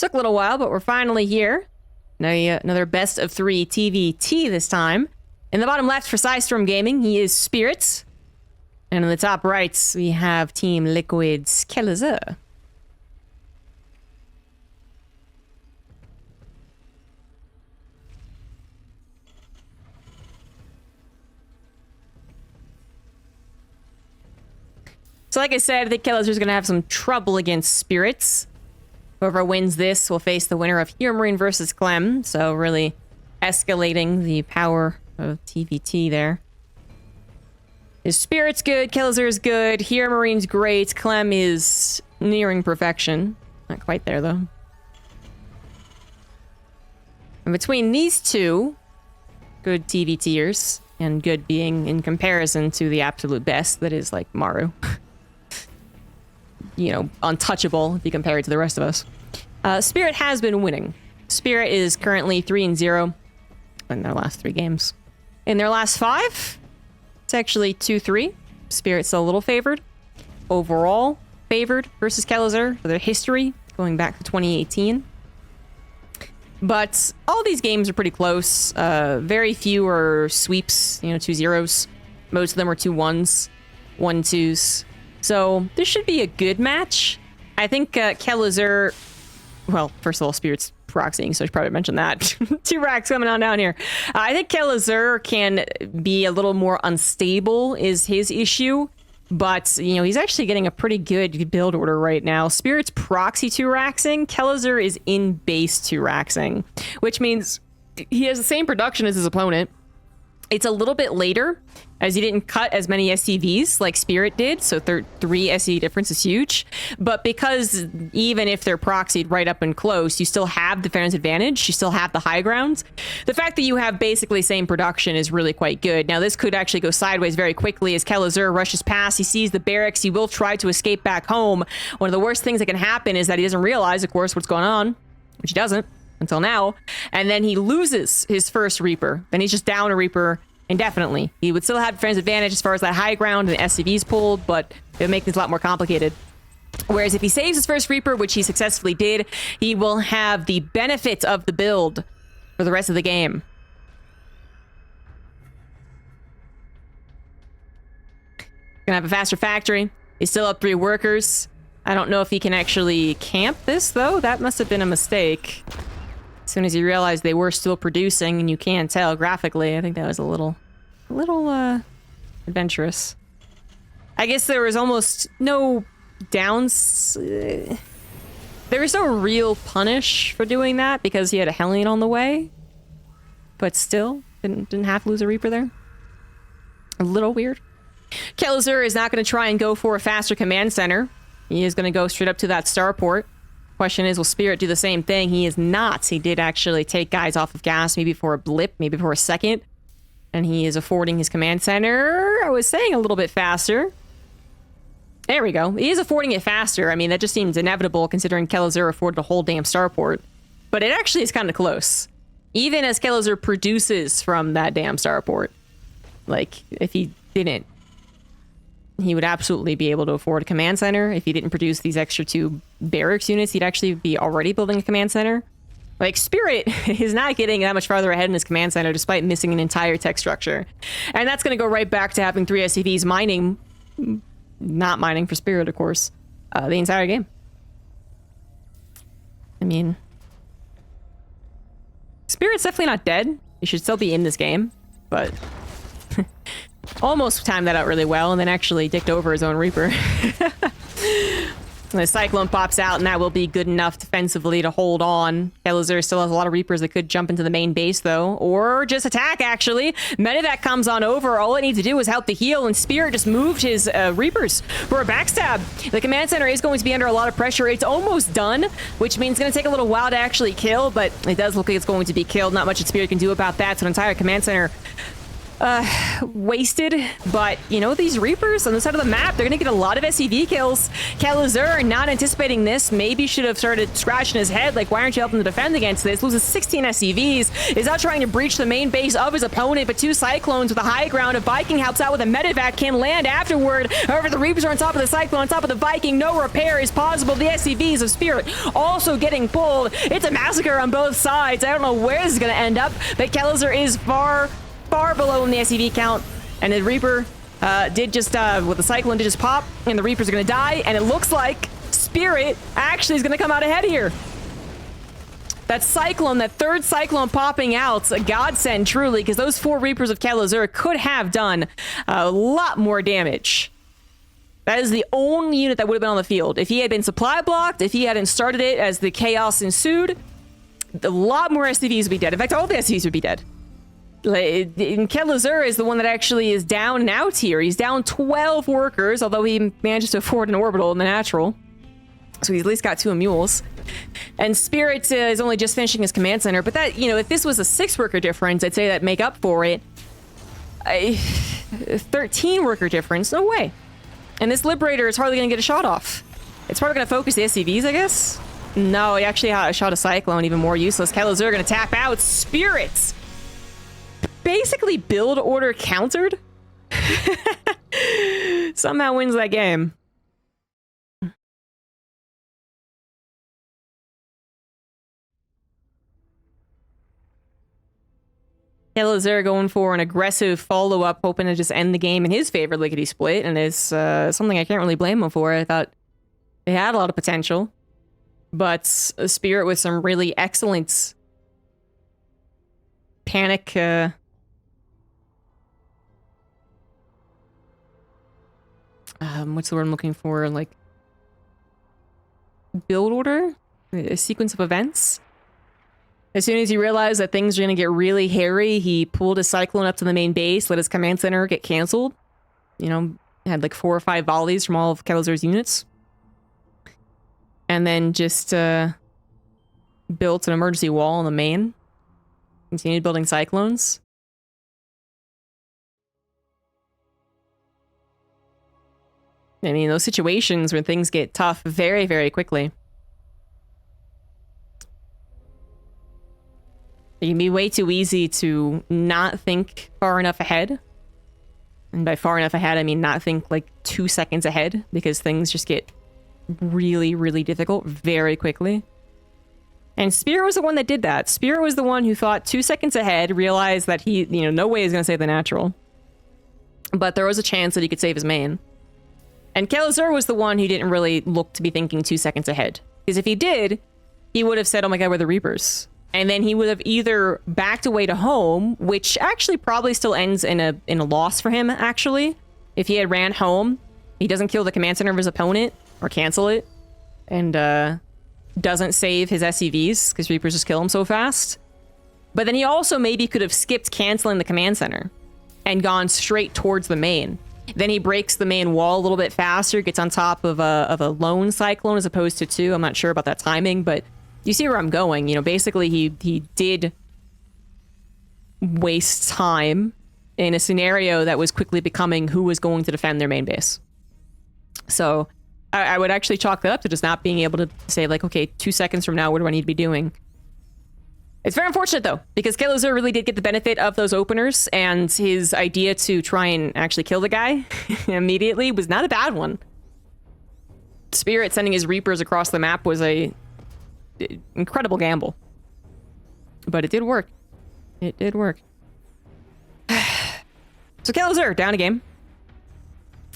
Took a little while, but we're finally here. Another best of 3 TvT this time. In the bottom left for Storm Gaming, he is Spirits. And in the top right, we have Team Liquid's Kelazhur. So like I said, I think Kelazhur's going to have some trouble against Spirits. Whoever wins this will face the winner of Hero Marine versus Clem. So really escalating the power of TvT there. His Spirit's good, Kelazhur's good, Hero Marine's great, Clem is nearing perfection. Not quite there though. And between these two, good TvTers, and good being in comparison to the absolute best that is like Maru. You know, untouchable if you compare it to the rest of us. Spirit has been winning. Spirit is currently 3-0 in their last 3 games. In their last 5, it's actually 2-3. Spirit's still a little favored. Overall, favored versus Kelazhur for their history, going back to 2018. But all these games are pretty close. Very few are sweeps, 2-0s. Most of them are 2-1s, 1-2s. So this should be a good match. I think Kelazhur, well, first of all, Spirit's proxying, so I should probably mention that. 2 racks coming on down here. I think Kelazhur can be a little more unstable is his issue. But, he's actually getting a pretty good build order right now. Spirit's proxy 2-raxing. Kelazhur is in base 2-raxing, which means he has the same production as his opponent. It's a little bit later, as he didn't cut as many SCVs like Spirit did, so 3 SCV difference is huge. But because even if they're proxied right up and close, you still have the fairness advantage, you still have the high ground. The fact that you have basically the same production is really quite good. Now, this could actually go sideways very quickly as Kelazhur rushes past, he sees the barracks, he will try to escape back home. One of the worst things that can happen is that he doesn't realize, of course, what's going on, which he doesn't until now, and then he loses his first Reaper. Then he's just down a Reaper indefinitely. He would still have defense advantage as far as that high ground and the SCVs pulled, but it would make things a lot more complicated. Whereas if he saves his first Reaper, which he successfully did, he will have the benefit of the build for the rest of the game. Gonna have a faster factory. He's still up 3 workers. I don't know if he can actually camp this, though. That must have been a mistake. As soon as you realized they were still producing, and you can't tell graphically, I think that was a little adventurous. I guess there was almost no downs. There was no real punish for doing that because he had a Hellion on the way, but still didn't have to lose a Reaper there. A little weird. Kelazhur is not going to try and go for a faster command center. He is going to go straight up to that starport. Question is, will Spirit do the same thing? He is not. He did actually take guys off of gas, maybe for a blip, maybe for a second. And he is affording his command center, I was saying, a little bit faster. There we go. He is affording it faster. I mean, that just seems inevitable considering Kelazhur afforded a whole damn starport. But it actually is kind of close. Even as Kelazhur produces from that damn starport. Like, if he didn't, he would absolutely be able to afford a command center. If he didn't produce these extra 2 barracks units, he'd actually be already building a command center. Like, Spirit is not getting that much farther ahead in his command center despite missing an entire tech structure. And that's going to go right back to having 3 SCVs mining, not mining for Spirit, of course, the entire game. I mean, Spirit's definitely not dead. He should still be in this game, but almost timed that out really well and then actually dicked over his own Reaper. And the Cyclone pops out, and that will be good enough defensively to hold on. Kelazhur still has a lot of Reapers that could jump into the main base, though. Or just attack, actually. Medevac comes on over. All it needs to do is help the heal, and Spirit just moved his Reapers for a backstab. The command center is going to be under a lot of pressure. It's almost done, which means it's going to take a little while to actually kill, but it does look like it's going to be killed. Not much that Spirit can do about that, so an entire command center wasted, but you know, these Reapers on the side of the map, they're gonna get a lot of SCV kills. Kelazhur, not anticipating this, maybe should have started scratching his head, like, why aren't you helping to defend against this? Loses 16 SCVs, is now trying to breach the main base of his opponent, but 2 Cyclones with a high ground. A Viking helps out with a medevac, can land afterward. However, the Reapers are on top of the Cyclone, on top of the Viking. No repair is possible. The SCVs of Spirit also getting pulled. It's a massacre on both sides. I don't know where this is gonna end up, but Kelazhur is far below in the SCV count, and the Reaper did just with the Cyclone did just pop, and the Reapers are gonna die, and it looks like Spirit actually is gonna come out ahead here. That Cyclone, that third Cyclone popping out, a godsend truly, because those 4 Reapers of Kelazhur could have done a lot more damage. That is the only unit that would have been on the field. If he had been supply blocked, if he hadn't started it as the chaos ensued, a lot more SCVs would be dead. In fact, all the SCVs would be dead. And Kelazhur is the one that actually is down and out here. He's down 12 workers, although he manages to afford an orbital in the natural. So he's at least got 2 mules. And Spirit is only just finishing his command center. But that, you know, if this was a 6 worker difference, I'd say that make up for it. 13 worker difference, no way. And this Liberator is hardly going to get a shot off. It's probably going to focus the SCVs, I guess. No, he actually shot a Cyclone, even more useless. Kelazhur going to tap out. Spirits! Basically build order countered. Somehow wins that game. Kelazhur going for an aggressive follow-up, hoping to just end the game in his favor, lickety split, and is something I can't really blame him for. I thought they had a lot of potential, but Spirit with some really excellent panic what's the word I'm looking for? Like, build order? A sequence of events? As soon as he realized that things were going to get really hairy, he pulled his Cyclone up to the main base, let his command center get canceled. You know, had like 4 or 5 volleys from all of Kelazhur's units. And then just built an emergency wall on the main. Continued building Cyclones. I mean, those situations when things get tough very, very quickly. It can be way too easy to not think far enough ahead. And by far enough ahead, I mean not think like 2 seconds ahead, because things just get really, really difficult very quickly. And Spirit was the one that did that. Spirit was the one who thought 2 seconds ahead, realized that he, you know, no way he's going to save the natural. But there was a chance that he could save his main. And Kelazhur was the one who didn't really look to be thinking 2 seconds ahead. Because if he did, he would have said, oh my god, we're the Reapers. And then he would have either backed away to home, which actually probably still ends in a loss for him, actually. If he had ran home, he doesn't kill the command center of his opponent, or cancel it, and doesn't save his SCVs, because Reapers just kill him so fast. But then he also maybe could have skipped canceling the command center, and gone straight towards the main. Then he breaks the main wall a little bit faster, gets on top of a lone Cyclone as opposed to 2. I'm not sure about that timing, but you see where I'm going. You know, basically he did waste time in a scenario that was quickly becoming who was going to defend their main base. So I would actually chalk that up to just not being able to say, like, okay, 2 seconds from now, what do I need to be doing? It's very unfortunate, though, because Kelazhur really did get the benefit of those openers, and his idea to try and actually kill the guy immediately was not a bad one. Spirit sending his Reapers across the map was a incredible gamble. But it did work. It did work. So Kelazhur, down a game,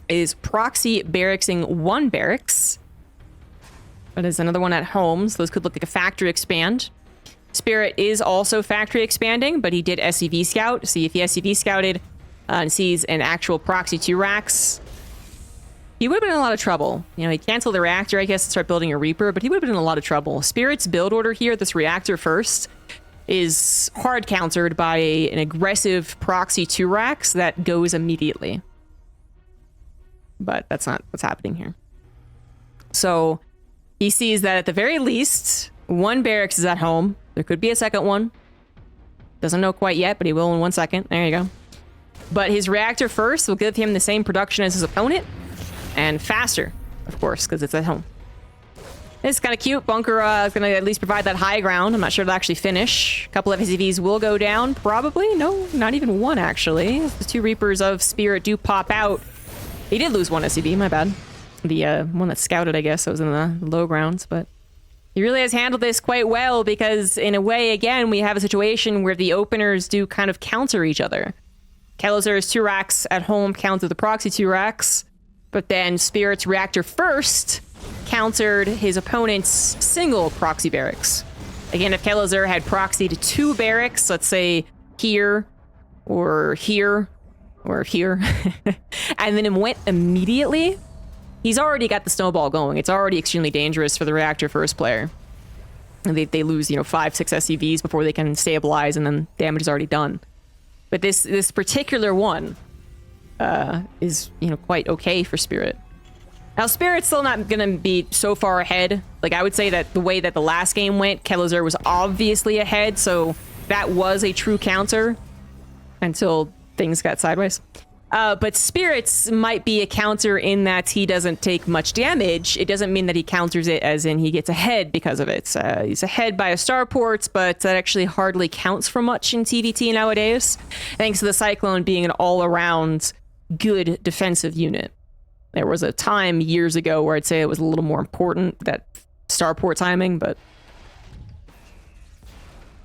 is proxy barracksing 1 barracks. But there's another one at home, so those could look like a factory expand. Spirit is also factory expanding, but he did SCV scout. See, if he SCV scouted and sees an actual proxy 2 racks, he would have been in a lot of trouble. You know, he'd cancel the reactor, I guess, and start building a Reaper, but he would have been in a lot of trouble. Spirit's build order here, this reactor first, is hard countered by an aggressive proxy 2 racks that goes immediately. But that's not what's happening here. So he sees that at the very least, 1 barracks is at home. There could be a second one. Doesn't know quite yet, but he will in 1 second. There you go. But his reactor first will give him the same production as his opponent, and faster, of course, because it's at home. It's kind of cute. Bunker is going to at least provide that high ground. I'm not sure it'll actually finish. A couple of SCVs will go down, probably. No, not even one, actually. The 2 Reapers of Spirit do pop out. He did lose one SCV, my bad. The one that scouted, I guess, that was in the low grounds, but he really has handled this quite well because, in a way, again, we have a situation where the openers do kind of counter each other. Kelazhur's 2 racks at home counter the proxy 2 racks, but then Spirit's reactor first countered his opponent's single proxy barracks. Again, if Kelazhur had proxied 2 barracks, let's say here, or here, or here, and then it went immediately, he's already got the snowball going. It's already extremely dangerous for the reactor first player. And they lose, 5, 6 SCVs before they can stabilize, and then damage is already done. But this particular one is, quite okay for Spirit. Now, Spirit's still not going to be so far ahead. Like, I would say that the way that the last game went, Kelazhur was obviously ahead, so that was a true counter until things got sideways. But Spirit's might be a counter in that he doesn't take much damage. It doesn't mean that he counters it as in he gets ahead because of it. He's ahead by a starport, but that actually hardly counts for much in TvT nowadays, thanks to the Cyclone being an all-around good defensive unit. There was a time years ago where I'd say it was a little more important, that starport timing, but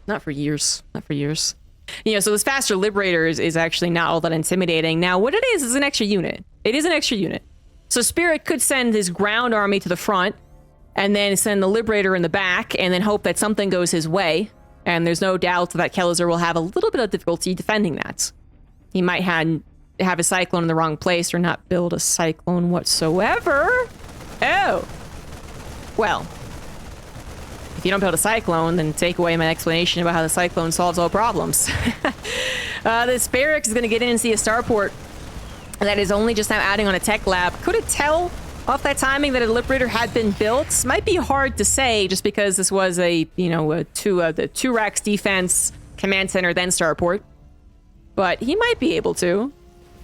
not for years. Not for years. So this faster Liberator is actually not all that intimidating. Now, what it is an extra unit. It is an extra unit. So Spirit could send his ground army to the front, and then send the Liberator in the back, and then hope that something goes his way. And there's no doubt that Kelazhur will have a little bit of difficulty defending that. He might have a Cyclone in the wrong place, or not build a Cyclone whatsoever. Oh. Well. If you don't build a Cyclone, then take away my explanation about how the Cyclone solves all problems. This barracks is going to get in and see a starport that is only just now adding on a tech lab. Could it tell off that timing that a Liberator had been built? Might be hard to say, just because this was the 2 racks defense, command center, then starport. But he might be able to.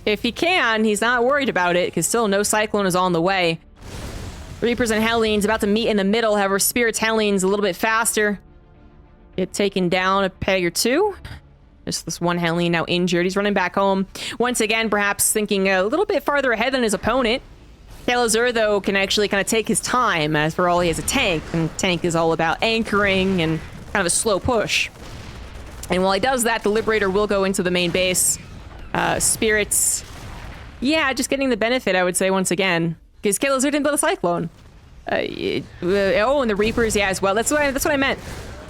If he can, he's not worried about it, because still no Cyclone is on the way. Reapers and Hellenes about to meet in the middle. However, Spirit's Hellenes a little bit faster. Get taken down a peg or 2. Just this one Hellene now injured. He's running back home. Once again, perhaps thinking a little bit farther ahead than his opponent. Kelazhur, though, can actually kind of take his time. As for all, he has a tank. And tank is all about anchoring and kind of a slow push. And while he does that, the Liberator will go into the main base. Spirits, yeah, just getting the benefit, I would say, once again. Because Kelazhur didn't build a Cyclone. And the Reapers, yeah, as well. That's what I meant.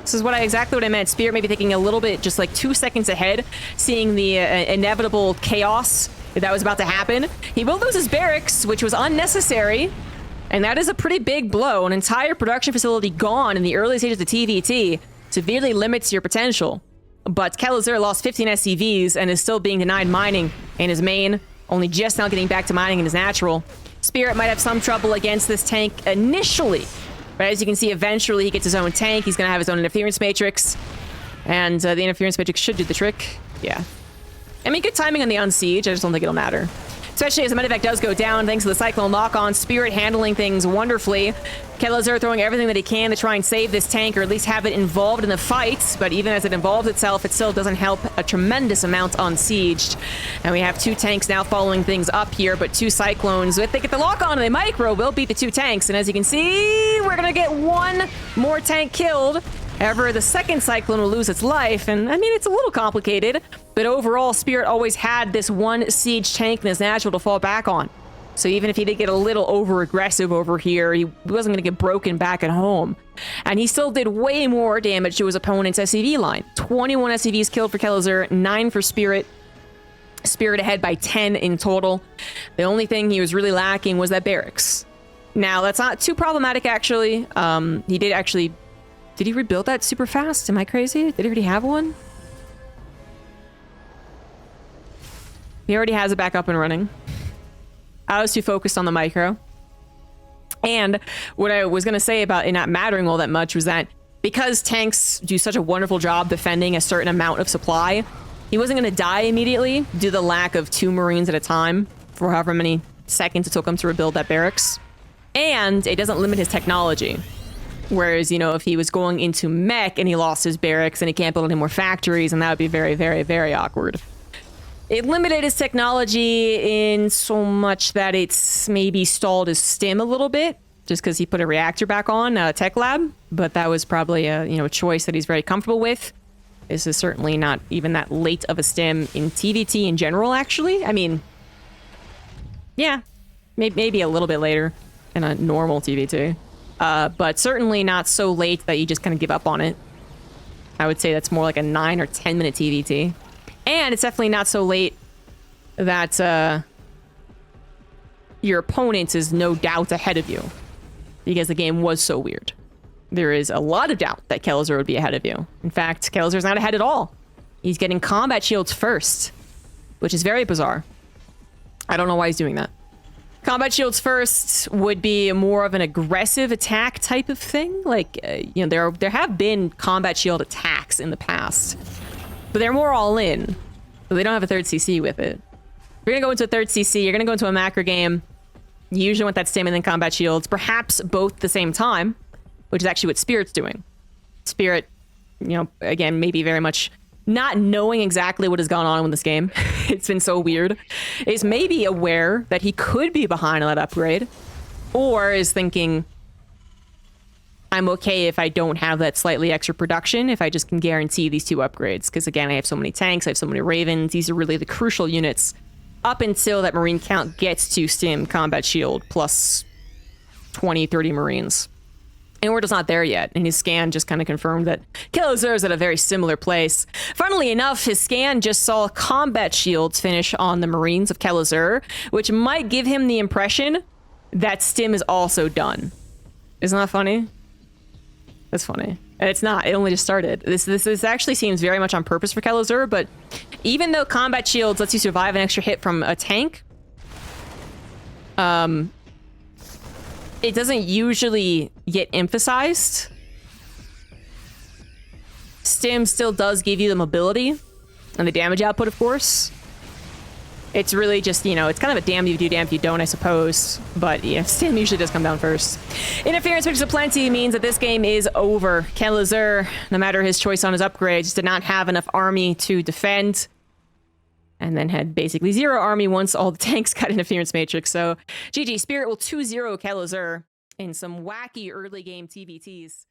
This is exactly what I meant. Spirit maybe thinking a little bit, just like 2 seconds ahead, seeing the inevitable chaos that was about to happen. He will lose his barracks, which was unnecessary. And that is a pretty big blow. An entire production facility gone in the early stages of TvT severely limits your potential. But Kelazhur lost 15 SCVs and is still being denied mining in his main, only just now getting back to mining in his natural. Spirit might have some trouble against this tank initially, but as you can see, eventually he gets his own tank. He's going to have his own interference matrix, and the interference matrix should do the trick. Yeah. I mean, good timing on the unsiege. I just don't think it'll matter. Especially as the medevac does go down, thanks to the Cyclone lock-on. Spirit handling things wonderfully. Kelazhur throwing everything that he can to try and save this tank, or at least have it involved in the fight. But even as it involves itself, it still doesn't help a tremendous amount unsieged. And we have 2 tanks now following things up here, but 2 Cyclones. If they get the lock-on and they micro, will beat the 2 tanks. And as you can see, we're going to get 1 more tank killed. However, the second Cyclone will lose its life, and I mean, it's a little complicated, but overall, Spirit always had this 1 siege tank in his natural to fall back on. So even if he did get a little over-aggressive over here, he wasn't going to get broken back at home. And he still did way more damage to his opponent's SCV line. 21 SCVs killed for Kelazhur, 9 for Spirit. Spirit ahead by 10 in total. The only thing he was really lacking was that barracks. Now, that's not too problematic, actually. He did actually... Did he rebuild that super fast? Am I crazy? Did he already have one? He already has it back up and running. I was too focused on the micro. And what I was going to say about it not mattering all that much was that because tanks do such a wonderful job defending a certain amount of supply, He wasn't going to die immediately due to the lack of 2 Marines at a time for however many seconds it took him to rebuild that barracks. And it doesn't limit his technology. Whereas, you know, if he was going into mech and he lost his barracks and he can't build any more factories, and that would be very, very, very awkward. It limited his technology in so much that it's maybe stalled his stim a little bit, just because he put a reactor back on Tech Lab. But that was probably a, you know, a choice that he's very comfortable with. This is certainly not even that late of a stim in TvT in general, actually. I mean, yeah, maybe a little bit later in a normal TvT. But certainly not so late that you just kind of give up on it. I would say that's more like a 9 or 10 minute TvT. And it's definitely not so late that your opponent is no doubt ahead of you. Because the game was so weird. There is a lot of doubt that Kelazhur would be ahead of you. In fact, Kelazhur's not ahead at all. He's getting combat shields first, which is very bizarre. I don't know why he's doing that. Combat shields first would be more of an aggressive attack type of thing. Like, you know, there have been combat shield attacks in the past, but they're more all in. So they don't have a third CC with it. If you're gonna go into a third CC, you're gonna go into a macro game. You usually want that stim and then combat shields, perhaps both at the same time, which is actually what Spirit's doing. Spirit, you know, again, maybe very much not knowing exactly what has gone on with this game. It's been so weird. Is maybe aware that he could be behind on that upgrade, or is thinking, I'm okay if I don't have that slightly extra production, if I just can guarantee these 2 upgrades. Because again, I have so many tanks, I have so many Ravens. These are really the crucial units up until that Marine count gets to stim combat shield plus 20, 30 Marines. And we're just not there yet. And his scan just kind of confirmed that Kelazhur is at a very similar place. Funnily enough, his scan just saw combat shields finish on the Marines of Kelazhur, which might give him the impression that stim is also done. Isn't that funny? That's funny. And it's not. It only just started. This actually seems very much on purpose for Kelazhur, but even though combat shields lets you survive an extra hit from a tank, it doesn't usually get emphasized. Stim still does give you the mobility and the damage output, of course. It's really just, you know, it's kind of a damn if you do, damn if you don't, I suppose. But yeah, stim usually does come down first. Interference pictures aplenty means that this game is over. Kelazhur, no matter his choice on his upgrades, did not have enough army to defend. And then had basically 0 army once all the tanks got interference matrix. So GG, Spirit will 2-0 Kelazhur in some wacky early game TvTs.